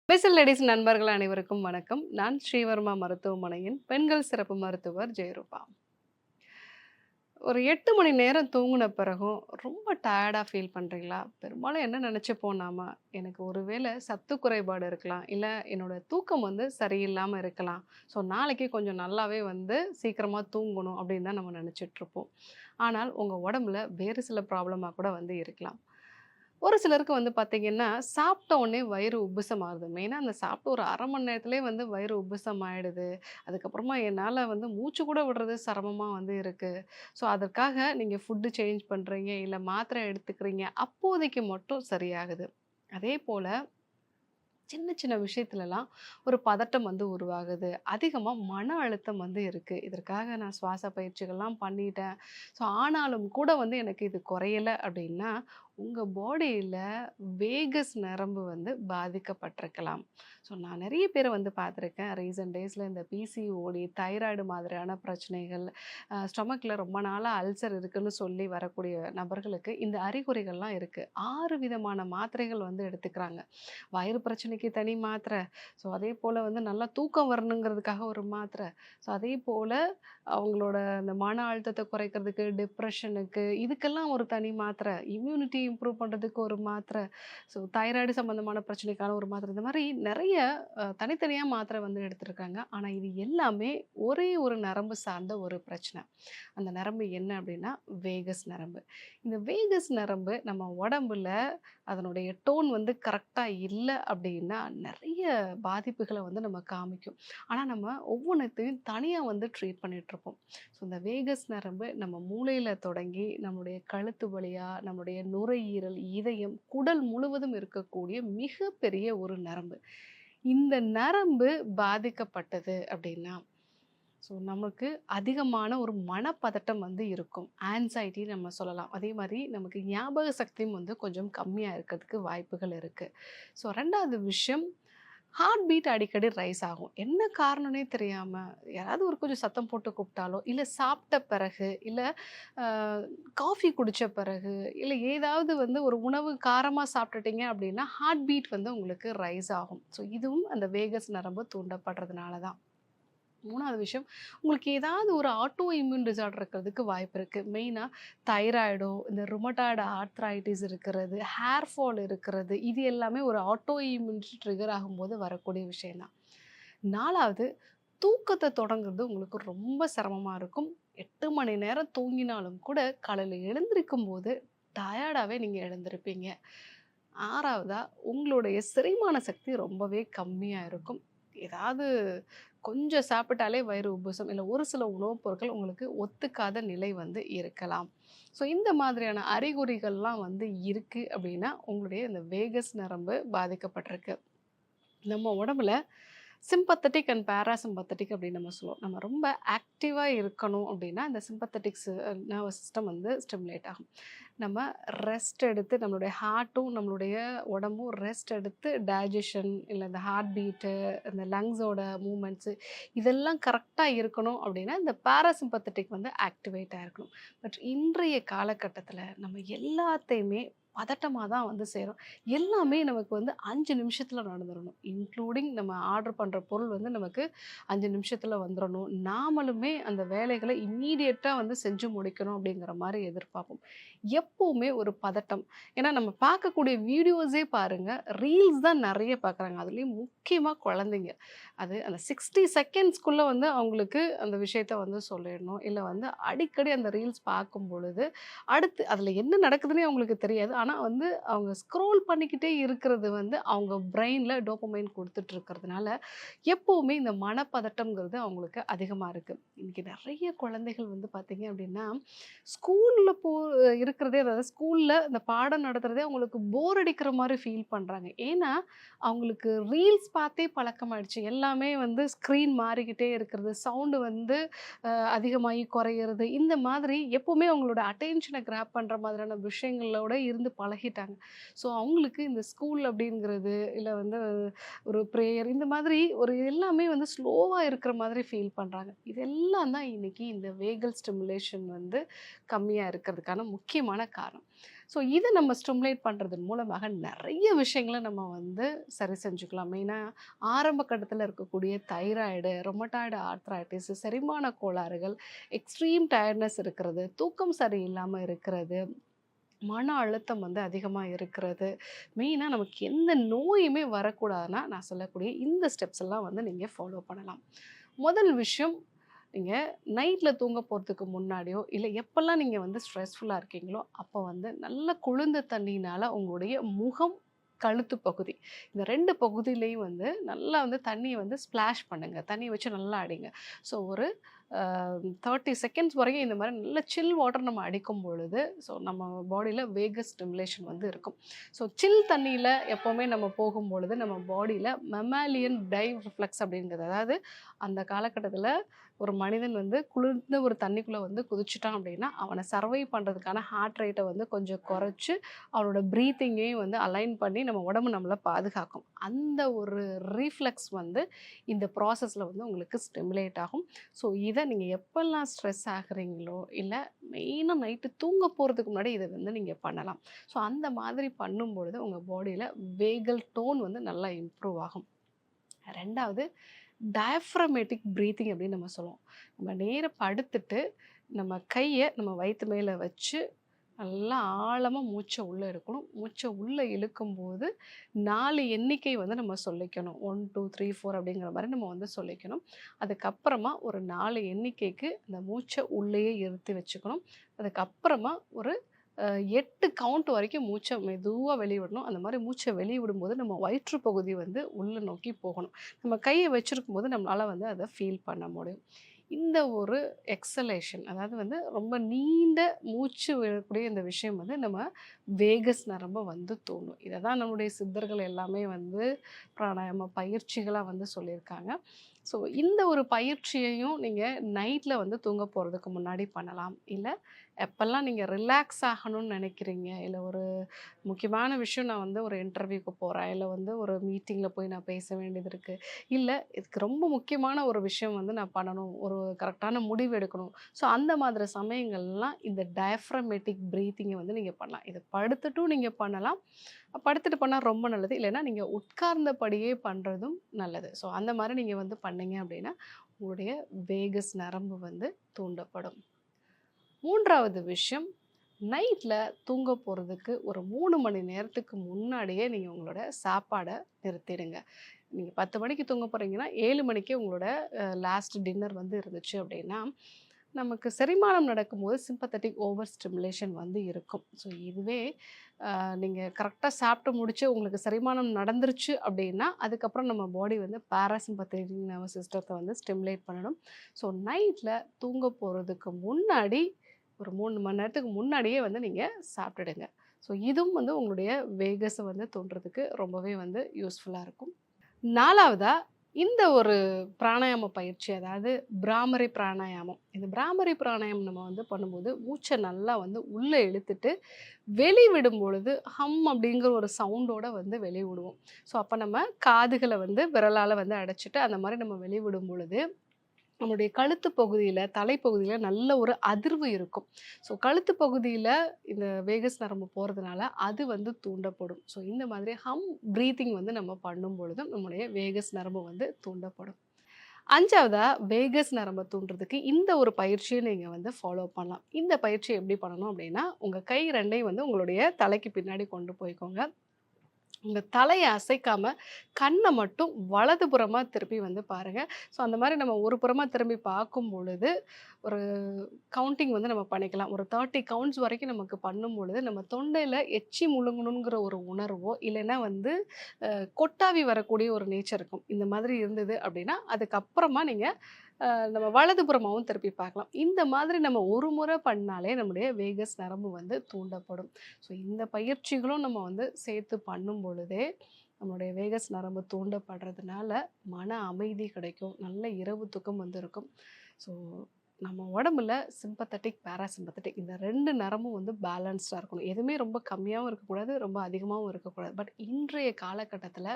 Bessel ladies நண்பர்கள் அனைவருக்கும் வணக்கம். நான் ஸ்ரீவர்மா மருத்துவமனையின் பெண்கள் சிறப்பு மருத்துவர் ஜெயரூபா. ஒரு 8 மணி நேரம் தூங்குன பிறகும் ரொம்ப டயர்டா ஃபீல் பண்றீங்களா? பெரும்பாலும் என்ன நெனச்சுப்போம் நாம, எனக்கு ஒருவேளை சத்து குறைபாடு இருக்கலாம். இல்ல என்னோட தூக்கம் சரியில்லாம இருக்கலாம். ஸோ நாளைக்கு கொஞ்சம் நல்லாவே சீக்கிரமா தூங்கணும் அப்படின்னு தான் நம்ம நெனச்சுட்ருப்போம். ஆனால் உங்க உடம்புல வேறு சில ப்ராப்ளமா கூட இருக்கலாம். ஒரு சிலருக்கு பார்த்தீங்கன்னா, சாப்பிட்ட உடனே வயிறு உப்புசமாகுது. மெயினா அந்த சாப்பிட்டு ஒரு 1/2 மணி நேரத்திலேயே வயிறு உப்புசம் ஆயிடுது. அதுக்கப்புறமா என்னால மூச்சு கூட விடுறது சிரமமா இருக்கு. ஸோ அதற்காக நீங்க ஃபுட் சேஞ்ச் பண்றீங்க, இல்ல மாத்திரை எடுத்துக்கிறீங்க. அப்போதைக்கு மட்டும் சரியாகுது. அதேபோல சின்ன சின்ன விஷயத்துலலாம் ஒரு பதட்டம் உருவாகுது. அதிகமா மன அழுத்தம் இருக்கு. இதற்காக நான் சுவாச பயிற்சிகள்லாம் பண்ணிட்டேன். ஸோ ஆனாலும் கூட எனக்கு இது குறையல அப்படின்னா, உங்க பாடியில வேகஸ் நரம்பு பாதிக்கப்பட்டிருக்கலாம். ஸோ நான் நெறைய பேர பார்த்துருக்கேன். ரீசென்ட் டேஸ்ல இந்த பிசிஓடி, தைராய்டு மாதிரியான பிரச்சனைகள், ஸ்டொமக்ல ரொம்ப நாளா அல்சர் இருக்குன்னு சொல்லி வரக்கூடிய நபர்களுக்கு இந்த அறிகுறிகள்லாம் இருக்கு. 6 விதமான மாத்திரைகள் எடுத்துக்கிறாங்க. வயிறு பிரச்சனைக்கு தனி மாத்திரை. ஸோ அதேபோல நல்லா தூக்கம் வரணுங்கிறதுக்காக ஒரு மாத்திரை. ஸோ அதேபோல அவங்களோட அந்த மன அழுத்தத்த குறைக்கிறதுக்கு, டிப்ரஷனுக்கு இதுக்கெல்லாம் ஒரு தனி மாத்திரை. இம்யூனிட்டி இம்ப்ரூவ் பண்றதுக்கு ஒரு மாத்திரை. ஸோ தைராய்டு சம்மந்தமான பிரச்சனைக்கான ஒரு மாத்திரை. இந்த மாரி நெறைய தனித்தனியா மாத்திரை எடுத்துருக்காங்க. ஆனா இது எல்லாமே ஒரே ஒரு நரம்பு சார்ந்த ஒரு பிரச்சனை. அந்த நரம்பு என்ன அப்படின்னா, வேகஸ் நரம்பு. இந்த வேகஸ் நரம்பு நம்ம உடம்புல அதனுடைய டோன் கரெக்ட்டா இல்ல அப்படின்னா, நெறைய பாதிப்புகள நம்ம காமிக்கும். ஆனா நம்ம ஒவ்வொன்னத்தையும் தனியா ட்ரீட் பண்ணிட்டுருப்போம். ஸோ இந்த வேகஸ் நரம்பு நம்ம மூளையில தொடங்கி, நம்முடைய கழுத்து வழியா, நம்முடைய நுரையீரல், இதயம், குடல் முழுவதும் இருக்கக்கூடிய மிகப்பெரிய ஒரு நரம்பு. இந்த நரம்பு பாதிக்கப்பட்டது அப்படின்னா, ஸோ நமக்கு அதிகமான ஒரு மனப்பதட்டம் இருக்கும். ஆங்ஸைட்டி நம்ம சொல்லலாம். அதே மாரி நமக்கு ஞாபக சக்தியும் கொஞ்சம் கம்மியா இருக்கிறதுக்கு வாய்ப்புகள் இருக்கு. ஸோ 2வது விஷயம், ஹார்ட் பீட் அடிக்கடி ரைஸ் ஆகும். என்ன காரணம்னே தெரியாம, யாராவது ஒரு கொஞ்சம் சத்தம் போட்டு கூப்பிட்டாலோ, இல்ல சாப்பிட்ட பிறகு, இல்ல அ காஃபி குடிச்ச பிறகு, இல்ல ஏதாவது ஒரு உணவு காரமா சாப்பிட்டுட்டீங்க அப்படின்னா, ஹார்ட் பீட் உங்களுக்கு ரைஸ் ஆகும். ஸோ இதுவும் அந்த வேகஸ் நரம்பு தூண்டப்படுறதுனால தான். 3வது விஷயம், உங்களுக்கு ஏதாவது ஒரு ஆட்டோ இம்யூன் டிஸார்டர் இருக்கிறதுக்கு வாய்ப்பு இருக்கு. மெயினா தைராய்டோ, இந்த ருமட்டாய்டு ஆர்த்ரைட்டிஸ் இருக்கிறது, ஹேர் ஃபால் இருக்கிறது, இது எல்லாமே ஒரு ஆட்டோ இம்யூனிட்டி ட்ரிகர் ஆகும்போது வரக்கூடிய விஷயம் தான். 4வது, தூக்கத்த தொடங்குறது உங்களுக்கு ரொம்ப சிரமமா இருக்கும். 8 மணி நேரம் தூங்கினாலும் கூட காலையில எழுந்திரிக்கும்போது டயர்டாவே நீங்க எழுந்திருப்பீங்க. 6வதா, உங்களுடைய செரிமான சக்தி ரொம்பவே கம்மியா இருக்கும். ஏதாவது கொஞ்சம் சாப்பிட்டாலே வயிறு உப்புசம், இல்ல ஒரு சில உணவுப் பொருட்கள் உங்களுக்கு ஒத்துக்காத நிலை இருக்கலாம். ஸோ இந்த மாதிரியான அறிகுறிகள்லாம் இருக்கு அப்படின்னா, உங்களுடைய இந்த வேகஸ் நரம்பு பாதிக்கப்பட்டிருக்கு. நம்ம உடம்புல சிம்பத்தெடிக் அண்ட் பாராசிம்பத்தெடிக் அப்படின்னு நம்ம சொல்லுவோம். நம்ம ரொம்ப ஆக்டிவா இருக்கணும் அப்படின்னா, இந்த சிம்பத்தெடிக்ஸ் நர்வஸ் சிஸ்டம் ஸ்டிமுலேட் ஆகும். நம்ம ரெஸ்ட் எடுத்து நம்மளுடைய ஹார்ட்டும், நம்மளுடைய உடம்பும் ரெஸ்ட் எடுத்து டைஜஷன், இல்ல இந்த ஹார்ட் பீட்டு, இந்த லங்ஸோட மூவ்மெண்ட்ஸு இதெல்லாம் கரெக்ட்டா இருக்கணும் அப்படின்னா, இந்த பாராசிம்பத்தெடிக் ஆக்டிவேட் ஆயிருக்கணும். பட் இன்றைய காலகட்டத்தில நம்ம எல்லாத்தையுமே பதட்டமா தான் செய்றோம். எல்லாமே நமக்கு 5 நிமிஷத்துல நடந்துரணும். இன்க்ளூடிங் நம்ம ஆர்டர் பண்ற பொருள் நமக்கு 5 நிமிஷத்துல வந்துரணும். நாமளுமே அந்த வேலைகள இம்மீடியட்டா செஞ்சு முடிக்கணும் அப்படிங்கிற மாரி எதிர்பார்ப்போம். எப்பவுமே ஒரு பதட்டம். ஏன்னா நம்ம பார்க்கக்கூடிய வீடியோஸே பாருங்க, ரீல்ஸ் தான் நெறைய பார்க்குறாங்க. அதுலயும் முக்கியமா குழந்தைங்க. அது அந்த 60 செகண்ட்ஸ்க்குள்ள அவங்களுக்கு அந்த விஷயத்த சொல்லிடணும். இல்ல அடிக்கடி அந்த ரீல்ஸ் பார்க்கும் பொழுது, அடுத்து அதுல என்ன நடக்குதுன்னே அவங்களுக்கு தெரியாது. ஆனா அவங்க ஸ்க்ரோல் பண்ணிக்கிட்டே இருக்கிறது அவங்க பிரெயின்ல டோபமைன் குடுத்துட்டு இருக்கிறதுனால, எப்பவுமே இந்த மனப்பதட்டம்ங்கிறது அவங்களுக்கு அதிகமா இருக்கு. இன்னைக்கு நெறைய குழந்தைகள் பார்த்தீங்க அப்படின்னா, ஸ்கூல்ல இருக்கிறதே அதாவது ஸ்கூல்ல இந்த பாடம் நடத்துறதே அவங்களுக்கு போர் அடிக்கிற மாரி ஃபீல் பண்றாங்க. ஏன்னா, அவங்களுக்கு ரீல்ஸ் பார்த்தே பழக்கமாயிடுச்சு. எல்லாமே ஸ்க்ரீன் மாறிக்கிட்டே இருக்கிறது. சவுண்ட் அதிகமாகி குறையிறது. இந்த மாதிரி எப்பவுமே அவங்களோட அட்டென்ஷன கிராப் பண்ற மாதிரியான விஷயங்களோட இருந்து பழகிட்டாங்க. ஸோ அவங்களுக்கு இந்த ஸ்கூல் அப்படிங்கிறது, இல்ல ஒரு பிரேயர் இந்த மாதிரி ஒரு எல்லாமே ஸ்லோவா இருக்கிற மாதிரி ஃபீல் பண்றாங்க. இதெல்லாம் தான் இன்னைக்கு இந்த வேகல் ஸ்டிமுலேஷன் கம்மியா இருக்கிறதுக்கான முக்கியமான காரணம். ஸோ இத நம்ம ஸ்டிமுலேட் பண்றதன் மூலமாக நெறைய விஷயங்கள நம்ம வந்து சரி செஞ்சுக்கலாம். மெயினா ஆரம்ப கட்டத்தில இருக்கக்கூடிய தைராய்டு, ரொமட்டாய்டு ஆர்த்ரைட்டிஸ், செரிமான கோளாறுகள், எக்ஸ்ட்ரீம் டயர்ட்னஸ் இருக்கிறது, தூக்கம் சரியில்லாம இருக்கிறது, மன அழுத்தம் வந்து அதிகமா இருக்கிறது. மெயினா நமக்கு எந்த நோயுமே வரக்கூடாதுன்னா, நான் சொல்லக்கூடிய இந்த ஸ்டெப்ஸ் எல்லாம் வந்து நீங்க ஃபாலோ பண்ணலாம். முதல் விஷயம், நீங்க நைட்ல தூங்க போறதுக்கு முன்னாடியோ, இல்ல எப்பல்லாம் நீங்க வந்து ஸ்ட்ரெஸ்ஃபுல்லா இருக்கீங்களோ, அப்போ வந்து நல்ல குளிர்ந்த தண்ணீனால உங்களுடைய முகம், கழுத்து பகுதி இந்த 2 பகுதியிலயும் வந்து நல்லா வந்து தண்ணிய வந்து ஸ்ப்ளாஷ் பண்ணுங்க. தண்ணி வச்சு நல்லா அடிங்க. ஸோ ஒரு 30 செகண்ட்ஸ் வரைக்கும் இந்த மாரி நல்ல சில் வாட்டர் நம்ம அடிக்கும் பொழுது, ஸோ நம்ம பாடியில வேகஸ் ஸ்டிமுலேஷன் வந்து இருக்கும். ஸோ சில் தண்ணீல எப்பவுமே நம்ம போகும்பொழுது, நம்ம பாடியில மெமாலியன் டைவ் ரிஃப்ளெக்ஸ் அப்படிங்கிறது, அதாவது அந்த காலகட்டத்தில ஒரு மனிதன் வந்து குளிர்ந்த ஒரு தண்ணிக்குள்ள வந்து குதிச்சுட்டான் அப்படின்னா, அவன சர்வைவ் பண்றதுக்கான ஹார்ட் ரேட்ட வந்து கொஞ்சம் குறைச்சு, அவனோட பிரீத்திங்கையும் வந்து அலைன் பண்ணி நம்ம உடம்பு நம்மள பாதுகாக்கும். அந்த ஒரு ரீஃப்ளெக்ஸ் வந்து இந்த ப்ராசஸ்ல வந்து உங்களுக்கு ஸ்டிமுலேட் ஆகும். ஸோ இத நீங்க எப்பல்லாம் ஸ்ட்ரெஸ் ஆகுறீங்களோ, இல்ல மெயினா நைட்டு தூங்க போறதுக்கு முன்னாடி இத வந்து நீங்க பண்ணலாம். ஸோ அந்த மாதிரி பண்ணும்பொழுது உங்க பாடியில வேகல் டோன் வந்து நல்லா இம்ப்ரூவ் ஆகும். 2வது டயஃப்ரமேட்டிக் பிரீத்திங் அப்படின்னு நம்ம சொல்லுவோம். நம்ம நேரா படுத்துட்டு, நம்ம கைய நம்ம வயித்து மேல வச்சு, நல்லா ஆழமா மூச்ச உள்ள எடுக்கணும். மூச்ச உள்ள இழுக்கும்போது 4 எண்ணிக்கை வந்து நம்ம சொல்லிக்கணும். 1, 2, 3, 4 அப்படிங்கிற மாரி நம்ம வந்து சொல்லிக்கணும். அதுக்கப்புறமா ஒரு 4 எண்ணிக்கைக்கு அந்த மூச்ச உள்ளேயே இருத்தி வச்சுக்கணும். அதுக்கப்புறமா ஒரு 8 கவுண்ட் வரைக்கும் மூச்ச மெதுவா வெளிய விடணும். அந்த மாரி மூச்ச வெளிய விடும்போது நம்ம வயிற்று பகுதி வந்து உள்ள நோக்கி போகணும். நம்ம கைய வச்சிருக்கும்போது நம்மளால வந்து அத ஃபீல் பண்ண முடியும். இந்த ஒரு எக்ஸலேஷன், அதாவது வந்து ரொம்ப நீண்ட மூச்சு விடக்கூடிய இந்த விஷயம் வந்து நம்ம வேகஸ் நரம்ப வந்து தூண்டும். இத தான் நம்முடைய சித்தர்கள் எல்லாமே வந்து பிராணாயாம பயிற்சிகளா வந்து சொல்லியிருக்காங்க. ஸோ இந்த ஒரு பயிற்சியையும் நீங்க நைட்ல வந்து தூங்க போறதுக்கு முன்னாடி பண்ணலாம். இல்ல எப்பல்லாம் நீங்க ரிலாக்ஸ் ஆகணும்னு நெனைக்கிறீங்க, இல்ல ஒரு முக்கியமான விஷயம், நான் வந்து ஒரு இன்டர்வியூக்கு போறேன், இல்ல வந்து ஒரு மீட்டிங்ல போய் நான் பேச வேண்டியது இருக்கு, இல்ல இதுக்கு ரொம்ப முக்கியமான ஒரு விஷயம் வந்து நான் பண்ணணும், ஒரு கரெக்டான முடிவு எடுக்கணும். ஸோ அந்த மாதிரி சமயங்கள்லாம் இந்த டயஃப்ரமேட்டிக் பிரீத்திங்க வந்து நீங்க பண்ணலாம். இத படுத்துட்டும் நீங்க பண்ணலாம். படுத்துட்டு பண்ணா ரொம்ப நல்லது. இல்லைன்னா நீங்க உட்கார்ந்தபடியே பண்றதும் நல்லது. ஸோ அந்த மாரி நீங்க வந்து பண்ணீங்க அப்படின்னா, உங்களுடைய வேகஸ் நரம்பு வந்து தூண்டப்படும். 3வது விஷயம், நைட்ல தூங்க போறதுக்கு ஒரு 3 மணி நேரத்துக்கு முன்னாடியே நீங்க உங்களோட சாப்பாட நிறுத்திடுங்க. நீங்க 10 மணிக்கு தூங்க போறீங்கன்னா, 7 மணிக்கே உங்களோட லாஸ்ட் டின்னர் வந்து இருந்துச்சு அப்படின்னா, நமக்கு செரிமானம் நடக்கும்போது சிம்பத்தெட்டிக் ஓவர் ஸ்டிமுலேஷன் வந்து இருக்கும். ஸோ இதுவே நீங்க கரெக்ட்டா சாப்பிட்டு முடிச்சு உங்களுக்கு செரிமானம் நடந்துருச்சு அப்படின்னா, அதுக்கப்புறம் நம்ம பாடி வந்து பாராசிம்பத்தெட்டிக் நர்வஸ் சிஸ்டத்த வந்து ஸ்டிமுலேட் பண்ணணும். ஸோ நைட்ல தூங்க போறதுக்கு முன்னாடி ஒரு 3 மணி நேரத்துக்கு முன்னாடியே வந்து நீங்க சாப்பிட்டுடுங்க. ஸோ இதுவும் வந்து உங்களுடைய வேகஸ வந்து தூண்டுறதுக்கு ரொம்பவே வந்து யூஸ்ஃபுல்லா இருக்கும். 4வதா இந்த ஒரு பிராணாயாம பயிற்சி, அதாவது பிராமரி பிராணாயாமம். இந்த பிராமரி பிராணாயாமம் நம்ம வந்து பண்ணும்போது மூச்ச நல்லா வந்து உள்ள இழுத்துட்டு, வெளி விடும் பொழுது ஹம் அப்படிங்கிற ஒரு சவுண்டோட வந்து வெளிய விடுவோம். ஸோ அப்ப நம்ம காதுகள வந்து விரலால வந்து அடைச்சுட்டு அந்த மாரி நம்ம வெளிவிடும் பொழுது, நம்மளுடைய கழுத்து பகுதியில, தலைப்பகுதியில நல்ல ஒரு அதிர்வு இருக்கும். ஸோ கழுத்து பகுதியில இந்த வேகஸ் நரம்பு போறதுனால அது வந்து தூண்டப்படும். ஸோ இந்த மாதிரி ஹம் பிரீத்திங் வந்து நம்ம பண்ணும் பொழுதும் நம்முடைய வேகஸ் நரம்பு வந்து தூண்டப்படும். 5வதா வேகஸ் நரம்ப தூண்டுறதுக்கு இந்த ஒரு பயிற்சிய நீங்க வந்து ஃபாலோ பண்ணலாம். இந்த பயிற்சிய எப்படி பண்ணணும் அப்படின்னா, உங்க கை 2யும் வந்து உங்களுடைய தலைக்கு பின்னாடி கொண்டு போய்க்கோங்க. உங்க தலைய அசைக்காம, கண்ண மட்டும் வலதுபுறமா திருப்பி வந்து பாருங்க. ஸோ அந்த மாரி நம்ம ஒரு புறமா திரும்பி பார்க்கும் பொழுது, ஒரு கவுண்டிங் வந்து நம்ம பண்ணிக்கலாம். ஒரு 30 கவுண்ட்ஸ் வரைக்கும் நமக்கு பண்ணும்பொழுது, நம்ம தொண்டையில எச்சி முழுங்கணுங்கிற ஒரு உணர்வோ, இல்லைன்னா வந்து கொட்டாவி வரக்கூடிய ஒரு நேச்சர் இருக்கும். இந்த மாதிரி இருந்தது அப்படின்னா, அதுக்கப்புறமா நீங்க நம்ம வலதுபுறமாவும் திருப்பி பார்க்கலாம். இந்த மாதிரி நம்ம ஒரு முறை பண்ணாலே நம்முடைய வேகஸ் நரம்பு வந்து தூண்டப்படும். ஸோ இந்த பயிற்சிகளும் நம்ம வந்து சேர்த்து பண்ணும் பொழுதே, நம்மளுடைய வேகஸ் நரம்பு தூண்டப்படுறதுனால மன அமைதி கிடைக்கும். நல்ல இரவு தூக்கம் வந்து இருக்கும். ஸோ நம்ம உடம்புல சிம்பத்தட்டிக், பாராசிம்பத்தட்டிக் இந்த 2 நரம்பும் வந்து பேலன்ஸ்டா இருக்கணும். எதுவுமே ரொம்ப கம்மியாவும் இருக்கக்கூடாது, ரொம்ப அதிகமாவும் இருக்கக்கூடாது. பட் இன்றைய காலகட்டத்தில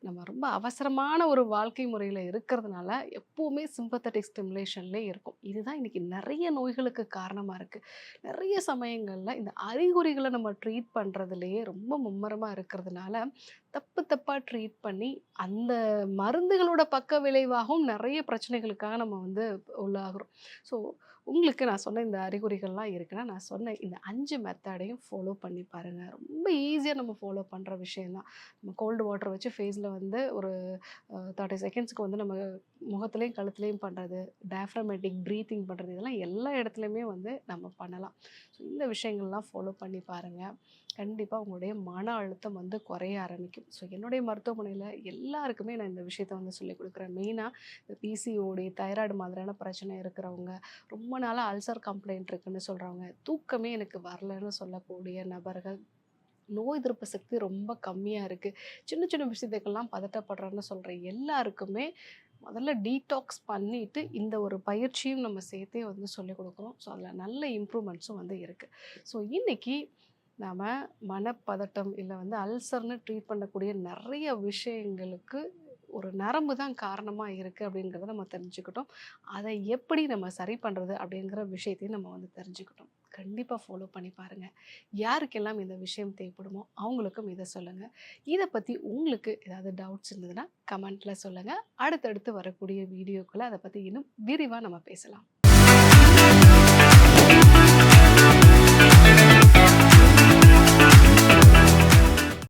நம்ம ரொம்ப அவசரமான ஒரு வாழ்க்கை முறையில இருக்கிறதுனால, எப்பவுமே சிம்பத்தட்டிக் ஸ்டிமுலேஷன்லயே இருக்கும். இதுதான் இன்னைக்கு நெறைய நோய்களுக்கு காரணமா இருக்கு. நெறைய சமயங்கள்ல இந்த அறிகுறிகள நம்ம ட்ரீட் பண்றதிலேயே ரொம்ப மும்முரமா இருக்கிறதுனால, தப்பு தப்பா ட்ரீட் பண்ணி, அந்த மருந்துகளோட பக்க விளைவாகவும் நெறைய பிரச்சனைகளுக்காக நம்ம வந்து உள்ளாகுறோம். ஸோ, உங்களுக்கு நான் சொன்ன இந்த அறிகுறிகள்லாம் இருக்குன்னா, நான் சொன்ன இந்த 5 மெத்தடையும் ஃபாலோ பண்ணி பாருங்க. ரொம்ப ஈஸியா நம்ம ஃபாலோ பண்ற விஷயம் தான். நம்ம கோல்டு வாட்டர் வச்சு ஃபேஸ்ல வந்து ஒரு 30 செகண்ட்ஸ்க்கு வந்து நம்ம முகத்திலயும், கழுத்துலயும் பண்றது, டயப்ரமேட்டிக் பிரீத்திங் பண்றது, இதெல்லாம் எல்லா இடத்துலயுமே வந்து நம்ம பண்ணலாம். ஸோ இந்த விஷயங்கள்லாம் ஃபாலோ பண்ணி பாருங்க. கண்டிப்பா உங்களுடைய மன அழுத்தம் வந்து குறைய ஆரம்பிக்கும். ஸோ என்னுடைய மருத்துவமனையில எல்லாருக்குமே நான் இந்த விஷயத்த வந்து சொல்லிக் குடுக்குறேன். மெயினா இந்த பிசிஓடி, தைராய்டு மாதிரியான பிரச்சனை இருக்கிறவங்க, ரொம்ப நாளா அல்சர் கம்ப்ளைண்ட் இருக்குன்னு சொல்றவங்க, தூக்கமே எனக்கு வரலன்னு சொல்லக்கூடிய நபர்கள், நோய் எதிர்ப்பு சக்தி ரொம்ப கம்மியா இருக்கு. சின்ன சின்ன விஷயத்துக்கெல்லாம் பதட்டப்படுறேன்னு சொல்ற எல்லாருக்குமே முதல்ல டீடாக்ஸ் பண்ணிட்டு, இந்த ஒரு பயிற்சியும் நம்ம சேர்த்தே வந்து சொல்லிக் குடுக்குறோம். ஸோ, அதில நல்ல இம்ப்ரூவ்மெண்ட்ஸும் வந்து இருக்கு. ஸோ, இன்னைக்கு நாம மனப்பதட்டம் இல்ல வந்து அல்சர்ன்னு ட்ரீட் பண்ணக்கூடிய நெறைய விஷயங்களுக்கு ஒரு நரம்பு தான் காரணமா இருக்கு அப்படிங்கிறத நம்ம தெரிஞ்சுக்கிட்டோம். அதை எப்படி நம்ம சரி பண்றது அப்படிங்கிற விஷயத்தையும் நம்ம வந்து தெரிஞ்சுக்கிட்டோம். கண்டிப்பா ஃபாலோ பண்ணி பாருங்க. யாருக்கெல்லாம் இந்த விஷயம் தேவைப்படுமோ அவங்களுக்கும் இத சொல்லுங்க. இத பத்தி உங்களுக்கு ஏதாவது டவுட்ஸ் இருந்ததுன்னா கமெண்ட்ல சொல்லுங்க. அடுத்தடுத்து வரக்கூடிய வீடியோக்குள்ள அத பத்தி இன்னும் விரிவா நம்ம பேசலாம்.